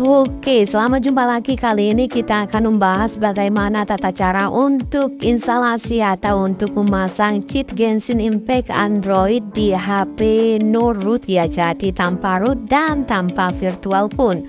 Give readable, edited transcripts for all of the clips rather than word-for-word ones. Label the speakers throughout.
Speaker 1: Oke, selamat jumpa lagi. Kali ini kita akan membahas bagaimana tata cara untuk instalasi atau untuk memasang kit Genshin Impact Android di HP no root ya, jadi tanpa root dan tanpa virtual pun.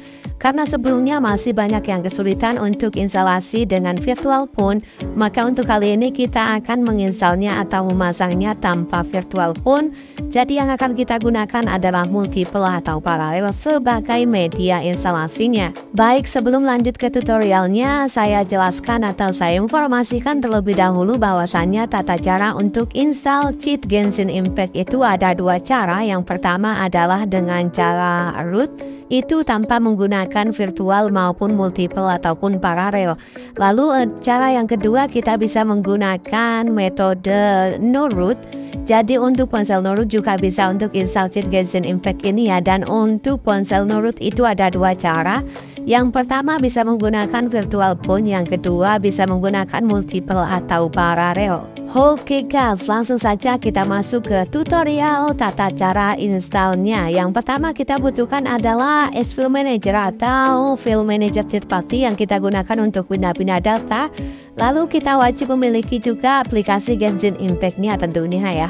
Speaker 1: Karena sebelumnya masih banyak yang kesulitan untuk instalasi dengan virtual pun, maka untuk kali ini kita akan menginstalnya atau memasangnya tanpa virtual pun. Jadi yang akan kita gunakan adalah multiple atau paralel sebagai media instalasinya. Baik, sebelum lanjut ke tutorialnya, saya jelaskan atau saya informasikan terlebih dahulu bahwasannya tata cara untuk install cheat Genshin Impact itu ada dua cara. Yang pertama adalah dengan cara root, itu tanpa menggunakan virtual maupun multiple ataupun paralel. Lalu cara yang kedua, kita bisa menggunakan metode no root. Jadi untuk ponsel no root juga bisa untuk install cheat Genshin Impact ini ya. Dan untuk ponsel no root itu ada dua cara. Yang pertama bisa menggunakan virtual phone, yang kedua bisa menggunakan multiple atau paralel. Oke guys, langsung saja kita masuk ke tutorial tata cara installnya. Yang pertama kita butuhkan adalah S-File Manager atau File Manager third party yang kita gunakan untuk pindah-pindah data. Lalu kita wajib memiliki juga aplikasi Genshin Impact-nya tentunya ya.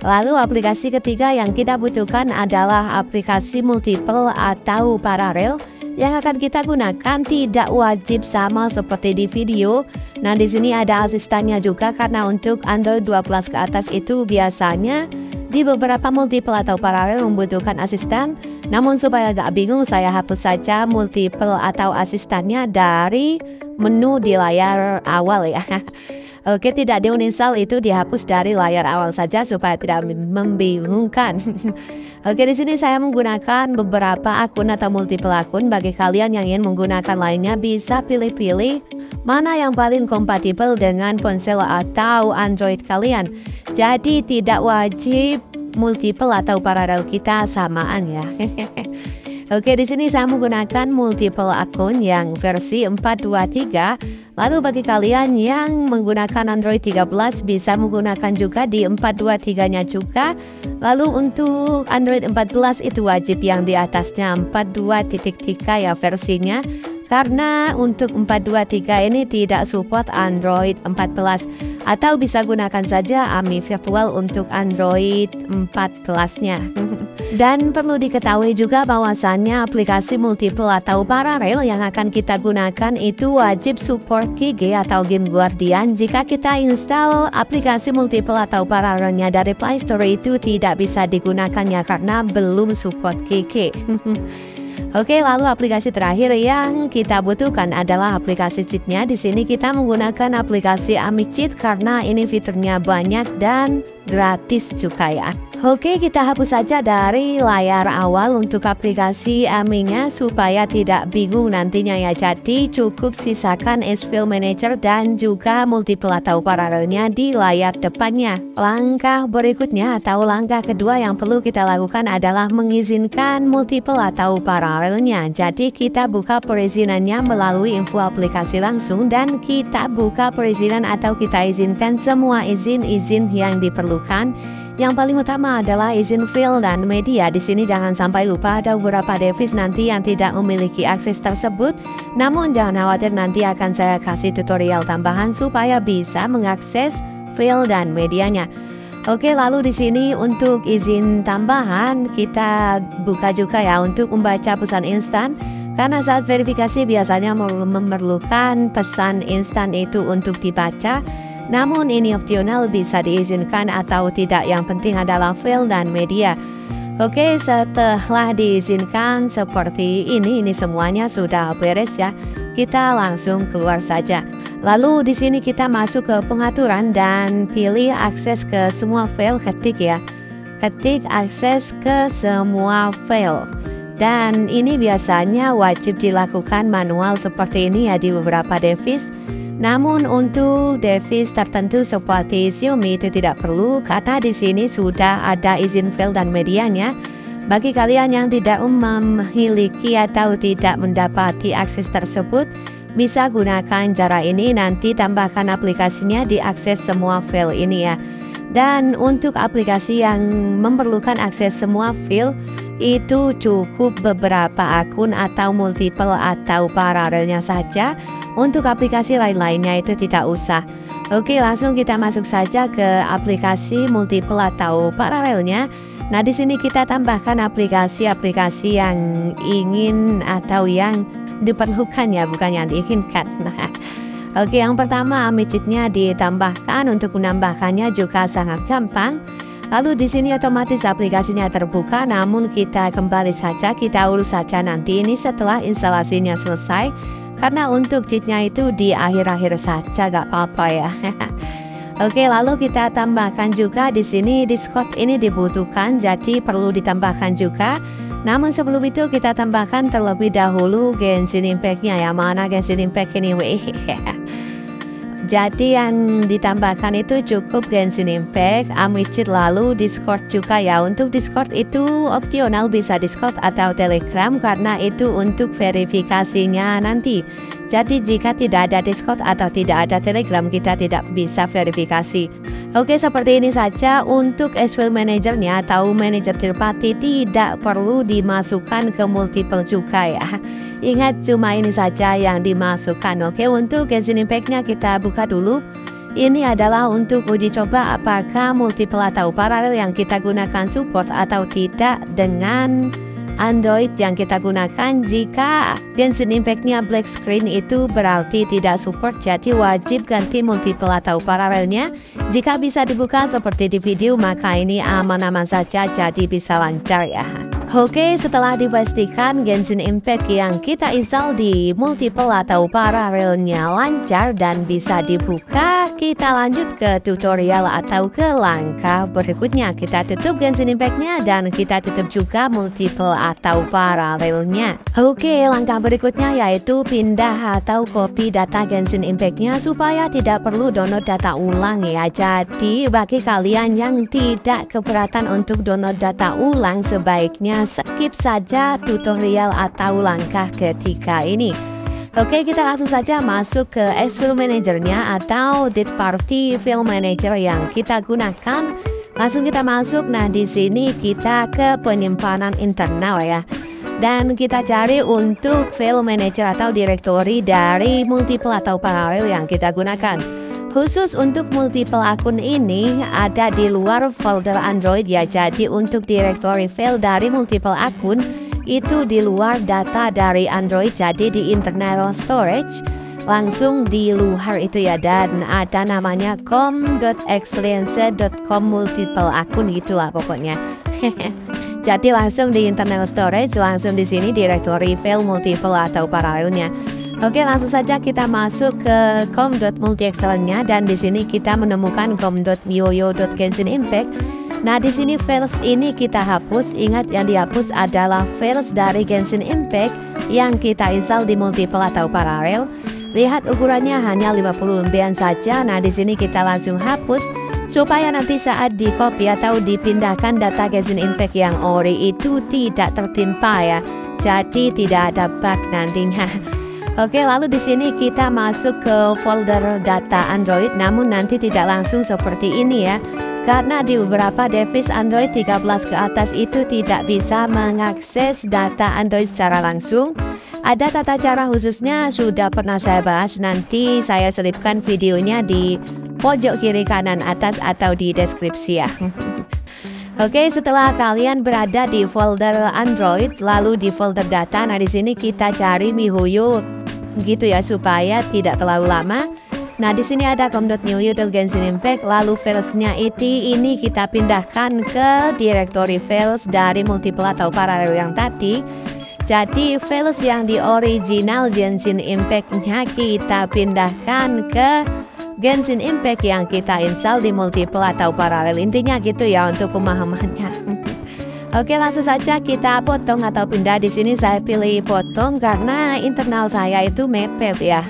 Speaker 1: Lalu aplikasi ketiga yang kita butuhkan adalah aplikasi multiple atau paralel. Yang akan kita gunakan tidak wajib sama seperti di video. Nah, di sini ada asistannya juga karena untuk Android 12 ke atas itu biasanya di beberapa multiple atau paralel membutuhkan asisten. Namun supaya gak bingung, saya hapus saja multiple atau asistannya dari menu di layar awal ya. Oke, tidak di-uninstall, itu dihapus dari layar awal saja supaya tidak membingungkan. Oke, di sini saya menggunakan beberapa akun atau multiple akun. Bagi kalian yang ingin menggunakan lainnya bisa pilih-pilih mana yang paling kompatibel dengan ponsel atau Android kalian. Jadi tidak wajib multiple atau paralel kita samaan ya. Oke, di sini saya menggunakan multiple akun yang versi 423. Lalu bagi kalian yang menggunakan Android 13 bisa menggunakan juga di 423-nya juga. Lalu untuk Android 14 itu wajib yang di atasnya 42.3 ya versinya. Karena untuk 423 ini tidak support Android 14, atau bisa gunakan saja AMI virtual untuk Android 14-nya. Dan perlu diketahui juga bahwasannya aplikasi multiple atau paralel yang akan kita gunakan itu wajib support GG atau Game Guardian. Jika kita install aplikasi multiple atau paralelnya dari Play Store itu tidak bisa digunakannya karena belum support GG. Oke, lalu aplikasi terakhir yang kita butuhkan adalah aplikasi cheatnya. Di sini kita menggunakan aplikasi AMI Cheat karena ini fiturnya banyak dan gratis juga ya. Oke, kita hapus saja dari layar awal untuk aplikasi AMI-nya supaya tidak bingung nantinya ya. Jadi cukup sisakan S-File Manager dan juga multiple atau paralelnya di layar depannya. Langkah berikutnya atau langkah kedua yang perlu kita lakukan adalah mengizinkan multiple atau paralelnya. Jadi kita buka perizinannya melalui info aplikasi langsung dan kita buka perizinan atau kita izinkan semua izin-izin yang diperlukan. Yang paling utama adalah izin file dan media. Di sini jangan sampai lupa, ada beberapa device nanti yang tidak memiliki akses tersebut. Namun jangan khawatir, nanti akan saya kasih tutorial tambahan supaya bisa mengakses file dan medianya. Oke, lalu di sini untuk izin tambahan kita buka juga ya untuk membaca pesan instan. Karena saat verifikasi biasanya memerlukan pesan instan itu untuk dibaca. Namun ini opsional, bisa diizinkan atau tidak, yang penting adalah file dan media. Oke, setelah diizinkan seperti ini semuanya sudah beres ya. Kita langsung keluar saja. Lalu di sini kita masuk ke pengaturan dan pilih akses ke semua file, ketik ya. Ketik akses ke semua file. Dan ini biasanya wajib dilakukan manual seperti ini ya di beberapa device. Namun untuk device tertentu seperti Xiaomi itu tidak perlu karena di sini sudah ada izin file dan medianya. Bagi kalian yang tidak memiliki atau tidak mendapati akses tersebut, bisa gunakan cara ini, nanti tambahkan aplikasinya diakses semua file ini ya. Dan untuk aplikasi yang memerlukan akses semua file, itu cukup beberapa akun atau multiple atau paralelnya saja. Untuk aplikasi lain-lainnya itu tidak usah. Oke, langsung kita masuk saja ke aplikasi multiple atau paralelnya. Nah, di sini kita tambahkan aplikasi-aplikasi yang ingin atau yang diperlukan ya, bukan yang diinginkan. Nah, oke, yang pertama Amicitnya ditambahkan. Untuk menambahkannya juga sangat gampang. Lalu di sini otomatis aplikasinya terbuka, namun kita kembali saja, kita urus saja nanti ini setelah instalasinya selesai. Karena untuk cheatnya itu di akhir-akhir saja, gak apa-apa ya. Oke, lalu kita tambahkan juga di sini Discord ini dibutuhkan, jadi perlu ditambahkan juga. Namun sebelum itu kita tambahkan terlebih dahulu Genshin Impact-nya ya. Mana Genshin Impact ini? Jadi yang ditambahkan itu cukup Genshin Impact, Amicit, lalu Discord juga ya. Untuk Discord itu opsional, bisa Discord atau Telegram karena itu untuk verifikasinya nanti. Jadi jika tidak ada Discord atau tidak ada Telegram, kita tidak bisa verifikasi. Oke, seperti ini saja. Untuk File Manager-nya atau manajer third party tidak perlu dimasukkan ke multiple juga ya. Ingat, cuma ini saja yang dimasukkan. Oke, untuk Genshin Impact-nya kita buka dulu. Ini adalah untuk uji coba apakah multiple atau paralel yang kita gunakan support atau tidak dengan Android yang kita gunakan. Jika Genshin Impact-nya black screen itu berarti tidak support, jadi wajib ganti multiple atau paralelnya. Jika bisa dibuka seperti di video, maka ini aman-aman saja, jadi bisa lancar ya. Oke, setelah dipastikan Genshin Impact yang kita install di multiple atau paralelnya lancar dan bisa dibuka, kita lanjut ke tutorial atau ke langkah berikutnya. Kita tutup Genshin Impact-nya dan kita tutup juga multiple atau paralelnya. Oke, langkah berikutnya yaitu pindah atau copy data Genshin Impact-nya supaya tidak perlu download data ulang ya. Jadi bagi kalian yang tidak keberatan untuk download data ulang, sebaiknya skip saja tutorial atau langkah ketiga ini. Oke, kita langsung saja masuk ke File Manager-nya atau third party file manager yang kita gunakan. Langsung kita masuk. Nah, di sini kita ke penyimpanan internal ya. Dan kita cari untuk file manager atau directory dari multiple atau paralel yang kita gunakan. Khusus untuk multiple akun ini ada di luar folder Android ya. Jadi untuk directory file dari multiple akun itu di luar data dari Android, jadi di internal storage langsung di luar itu ya. Dan ada namanya com.excellence.com multiple akun gitulah pokoknya. Jadi langsung di internal storage, langsung di sini directory file multiple atau paralelnya. Oke, langsung saja kita masuk ke com.multiexcellent-nya dan di sini kita menemukan com.mioyo.genshin-impact. Nah, di sini files ini kita hapus. Ingat, yang dihapus adalah files dari Genshin Impact yang kita install di multiple atau paralel. Lihat ukurannya hanya 50 MB saja. Nah, di sini kita langsung hapus supaya nanti saat di copy atau dipindahkan data Genshin Impact yang ori itu tidak tertimpa ya. Jadi tidak ada bug nantinya. Oke, lalu di sini kita masuk ke folder data Android, namun nanti tidak langsung seperti ini ya. Karena di beberapa device Android 13 ke atas itu tidak bisa mengakses data Android secara langsung. Ada tata cara khususnya, sudah pernah saya bahas, nanti saya selipkan videonya di pojok kiri kanan atas atau di deskripsi ya. Oke, setelah kalian berada di folder Android, lalu di folder data, nah di sini kita cari MiHoYo gitu ya supaya tidak terlalu lama. Nah, di sini ada com.mioyo.genshin-impact, lalu filesnya ini kita pindahkan ke directory files dari multiple atau paralel yang tadi. Jadi files yang di original Genshin Impact-nya kita pindahkan ke Genshin Impact yang kita install di multiple atau paralel. Intinya gitu ya untuk pemahamannya. Oke, langsung saja kita potong atau pindah. Di sini saya pilih potong karena internal saya itu mepet ya.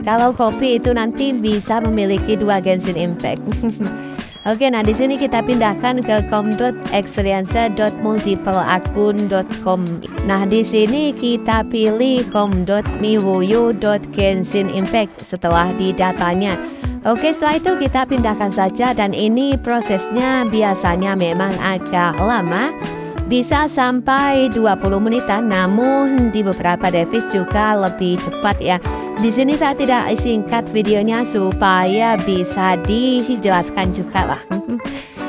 Speaker 1: Kalau copy itu nanti bisa memiliki dua Genshin Impact. Oke, nah di sini kita pindahkan ke com.experience.multipleakun.com. Nah, di sini kita pilih com.miwoyo.genshin-impact setelah di datanya. Oke, setelah itu kita pindahkan saja dan ini prosesnya biasanya memang agak lama. Bisa sampai 20 menitan, namun di beberapa device juga lebih cepat ya. Di sini saya tidak singkat videonya supaya bisa dijelaskan juga lah.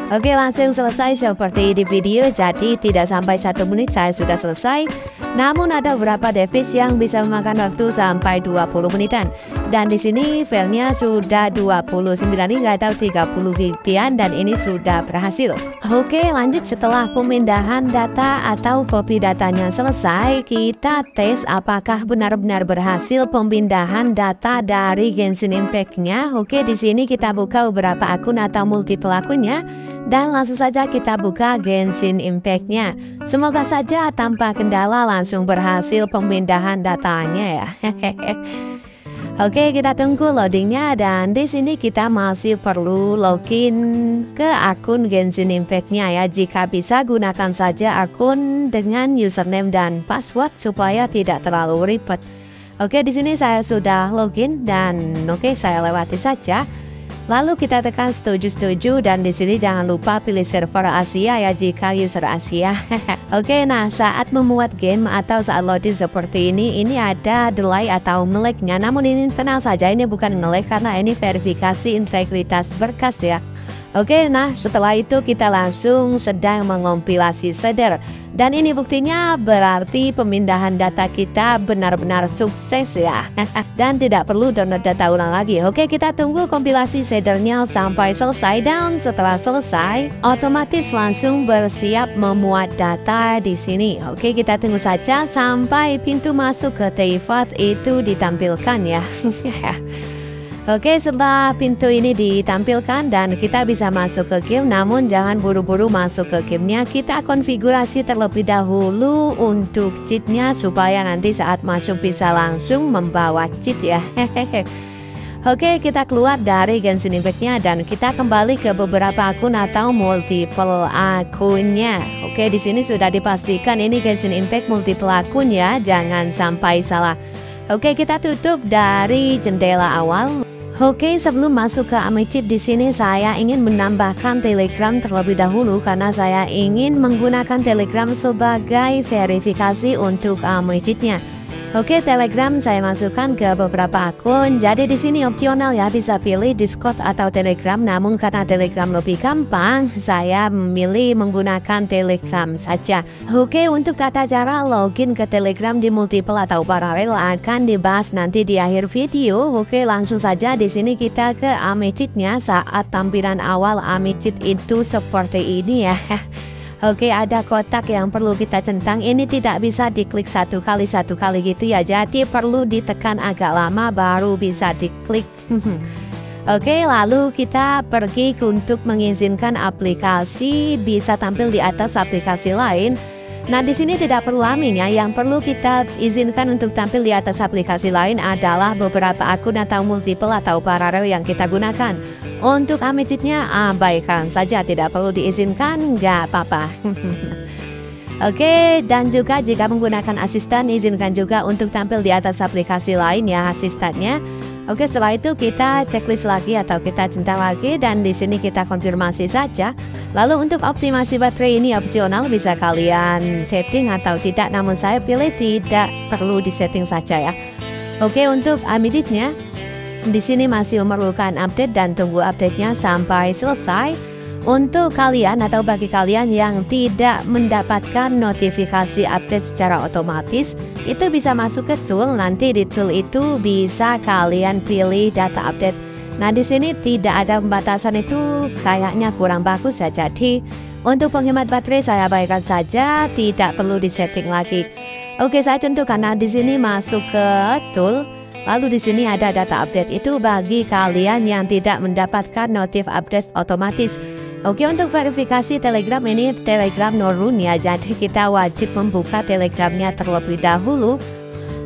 Speaker 1: Oke, langsung selesai seperti di video, jadi tidak sampai 1 menit saya sudah selesai. Namun ada beberapa device yang bisa memakan waktu sampai 20 menitan. Dan di sini filenya sudah 29 hingga atau 30 GB-an dan ini sudah berhasil. Oke, lanjut setelah pemindahan data atau copy datanya selesai, kita tes apakah benar-benar berhasil pemindahan data dari Genshin Impact-nya. Oke, di sini kita buka beberapa akun atau multiple akunnya. Dan langsung saja kita buka Genshin Impact-nya. Semoga saja tanpa kendala langsung berhasil pemindahan datanya ya. Oke, kita tunggu loadingnya dan di sini kita masih perlu login ke akun Genshin Impact-nya ya. Jika bisa gunakan saja akun dengan username dan password supaya tidak terlalu ribet. Oke, di sini saya sudah login dan oke, saya lewati saja. Lalu kita tekan setuju dan di sini jangan lupa pilih server Asia ya jika user Asia. Oke, nah saat memuat game atau saat loading seperti ini ada delay atau nge-lag-nya. Namun ini tenang saja, ini bukan nge-lag karena ini verifikasi integritas berkas ya. Oke, nah setelah itu kita langsung sedang mengompilasi shader. Dan ini buktinya berarti pemindahan data kita benar-benar sukses ya. Dan tidak perlu download data ulang lagi. Oke, kita tunggu kompilasi shadernya sampai selesai. Dan setelah selesai, otomatis langsung bersiap memuat data di sini. Oke, kita tunggu saja sampai pintu masuk ke Teyvat itu ditampilkan ya. Oke, setelah pintu ini ditampilkan dan kita bisa masuk ke game, namun jangan buru-buru masuk ke gamenya. Kita konfigurasi terlebih dahulu untuk cheatnya supaya nanti saat masuk bisa langsung membawa cheat ya. Oke, kita keluar dari Genshin Impact-nya dan kita kembali ke beberapa akun atau multiple akunnya. Oke, di sini sudah dipastikan ini Genshin Impact multiple akun ya, jangan sampai salah. Oke, kita tutup dari jendela awal. Oke, sebelum masuk ke Amicit di sini saya ingin menambahkan Telegram terlebih dahulu karena saya ingin menggunakan Telegram sebagai verifikasi untuk Amicitnya. Oke, Telegram saya masukkan ke beberapa akun. Jadi di sini opsional ya, bisa pilih Discord atau Telegram. Namun karena Telegram lebih gampang, saya memilih menggunakan Telegram saja. Oke, untuk tata cara login ke Telegram di multiple atau paralel akan dibahas nanti di akhir video. Oke, langsung saja di sini kita ke Amicitnya. Saat tampilan awal Amicit itu seperti ini ya. Oke, ada kotak yang perlu kita centang. Ini tidak bisa diklik satu kali gitu ya. Jadi perlu ditekan agak lama baru bisa diklik. Oke, lalu kita pergi untuk mengizinkan aplikasi bisa tampil di atas aplikasi lain. Nah, di sini tidak perlu admin ya. Yang perlu kita izinkan untuk tampil di atas aplikasi lain adalah beberapa akun atau multiple atau paralel yang kita gunakan. Untuk Amicitnya abaikan saja, tidak perlu diizinkan, nggak apa-apa. Oke, dan juga jika menggunakan asisten izinkan juga untuk tampil di atas aplikasi lain ya asistennya. Oke, setelah itu kita checklist lagi atau kita centang lagi dan di sini kita konfirmasi saja. Lalu untuk optimasi baterai ini opsional, bisa kalian setting atau tidak, namun saya pilih tidak perlu disetting saja ya. Oke, untuk Amicitnya di sini masih memerlukan update dan tunggu update-nya sampai selesai. Untuk kalian atau bagi kalian yang tidak mendapatkan notifikasi update secara otomatis, itu bisa masuk ke tool. Nanti di tool itu bisa kalian pilih data update. Nah, di sini tidak ada pembatasan, itu kayaknya kurang bagus ya. Jadi untuk penghemat baterai saya abaikan saja, tidak perlu disetting lagi. Oke, saya tentukan. Nah, di sini masuk ke tool. Lalu di sini ada data update, itu bagi kalian yang tidak mendapatkan notif update otomatis. Oke, untuk verifikasi Telegram ini Telegram Norun ya, jadi kita wajib membuka Telegramnya terlebih dahulu.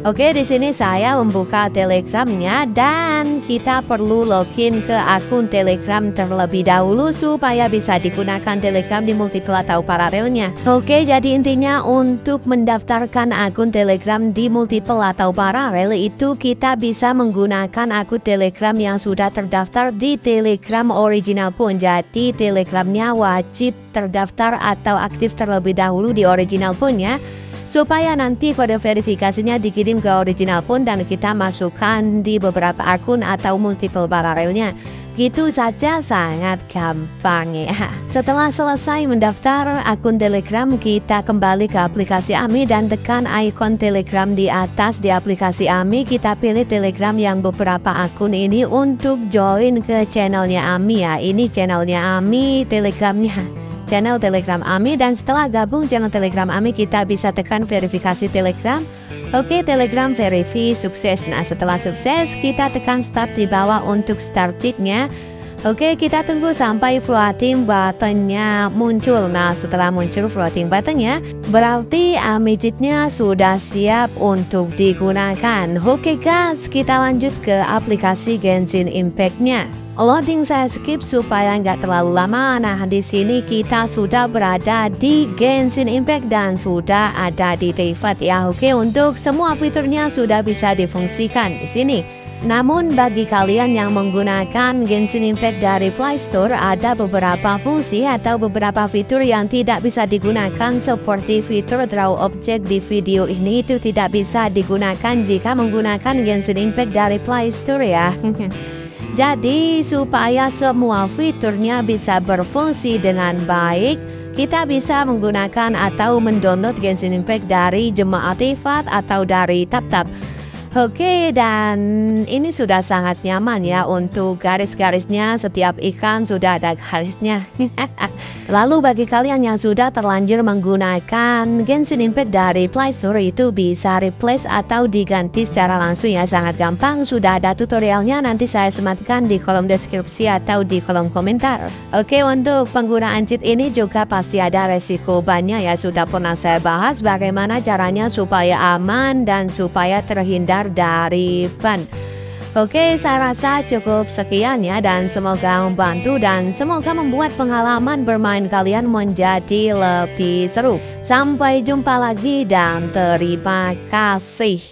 Speaker 1: Oke, di sini saya membuka Telegramnya dan kita perlu login ke akun Telegram terlebih dahulu supaya bisa digunakan Telegram di multiple atau paralelnya. Oke, jadi intinya untuk mendaftarkan akun Telegram di multiple atau paralel itu kita bisa menggunakan akun Telegram yang sudah terdaftar di Telegram original pun. Jadi Telegramnya wajib terdaftar atau aktif terlebih dahulu di original pun ya, supaya nanti kode verifikasinya dikirim ke original pun dan kita masukkan di beberapa akun atau multiple paralelnya. Gitu saja, sangat gampang ya. Setelah selesai mendaftar akun Telegram, kita kembali ke aplikasi AMI dan tekan ikon Telegram di atas. Di aplikasi AMI kita pilih Telegram yang beberapa akun ini untuk join ke channelnya AMI ya. Ini channelnya AMI, Telegramnya channel Telegram AMI, dan setelah gabung channel Telegram AMI kita bisa tekan verifikasi Telegram. Oke, Telegram verify sukses. Nah, setelah sukses kita tekan start di bawah untuk start cheat-nya. Oke, kita tunggu sampai floating button-nya muncul. Nah, setelah muncul floating button-nya berarti AMI cheat-nya sudah siap untuk digunakan. Oke guys, kita lanjut ke aplikasi Genshin Impact-nya. Loading saya skip supaya nggak terlalu lama. Nah, di sini kita sudah berada di Genshin Impact dan sudah ada di Teyvat ya. Oke, untuk semua fiturnya sudah bisa difungsikan di sini. Namun bagi kalian yang menggunakan Genshin Impact dari Play Store, ada beberapa fungsi atau beberapa fitur yang tidak bisa digunakan, seperti fitur draw object di video ini itu tidak bisa digunakan jika menggunakan Genshin Impact dari Play Store ya. Jadi supaya semua fiturnya bisa berfungsi dengan baik, kita bisa menggunakan atau mendownload Genshin Impact dari Jemaah Teyvat atau dari TapTap. Oke, dan ini sudah sangat nyaman ya untuk garis-garisnya, setiap ikan sudah ada garisnya. Lalu bagi kalian yang sudah terlanjur menggunakan Genshin Impact dari Play Store, itu bisa replace atau diganti secara langsung ya, sangat gampang. Sudah ada tutorialnya, nanti saya sematkan di kolom deskripsi atau di kolom komentar. Oke, untuk penggunaan cheat ini juga pasti ada resiko banyak ya, sudah pernah saya bahas bagaimana caranya supaya aman dan supaya terhindar dari ban. Oke, saya rasa cukup sekian ya, dan semoga membantu dan semoga membuat pengalaman bermain kalian menjadi lebih seru. Sampai jumpa lagi dan terima kasih.